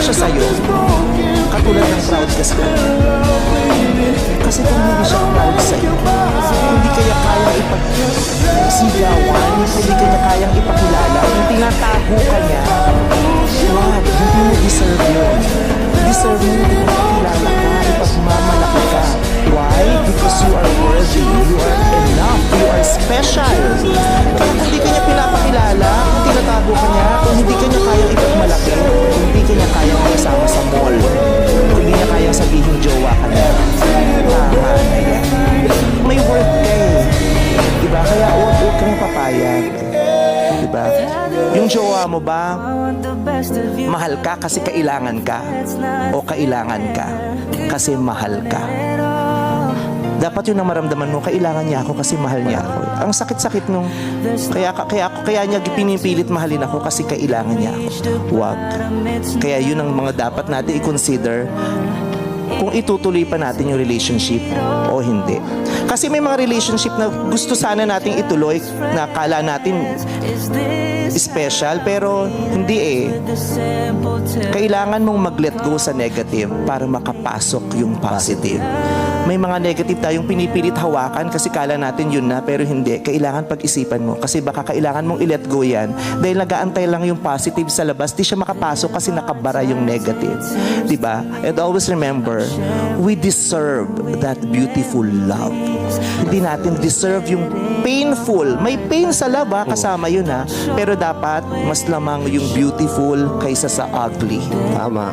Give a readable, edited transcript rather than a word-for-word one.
siya sa'yo, katulad ng proud ka sa kanya. Kasi kung hindi siya proud sa'yo, hindi kaya kayang ipagsigawan, hindi kanya kayang ipakilala, kung tinatago ka niya, wag, hindi mo deserve yun. Deserve mo na ipakilala ka, ipagmamalaki ka. Why? Because you are worthy, you are enough, you are special. Kaya kung hindi kanya pinapakilala, kung tinatago ka niya, kung hindi kanya kayang ipagmalaki, kung hindi kanya kayang kasama sa mall, kung hindi niya kayang sabihin jowa ka na, may worth ka eh. Diba? Kaya huwag kang papayag. Diba? Yung jowa mo ba, mahal ka kasi kailangan ka, o kailangan ka kasi mahal ka? Dapat yun ang maramdaman mo, kailangan niya ako kasi mahal niya ako. Ang sakit-sakit nung, kaya niya pinipilit mahalin ako kasi kailangan niya ako. Wag. Kaya yun ang mga dapat natin i-consider kung itutuloy pa natin yung relationship o hindi. Kasi may mga relationship na gusto sana nating ituloy na kala natin special pero hindi eh. Kailangan mong mag-let go sa negative para makapasok yung positive. May mga negative tayong pinipilit hawakan kasi kala natin yun na pero hindi. Kailangan pag-isipan mo kasi baka kailangan mong i-let go yan dahil nag-aantay lang yung positive sa labas, di siya makapasok kasi nakabara yung negative. Diba? And always remember, we deserve that beautiful love. Hindi natin deserve yung painful. May pain sa love ha, kasama yun ha. Pero dapat mas lamang yung beautiful kaysa sa ugly. Tama.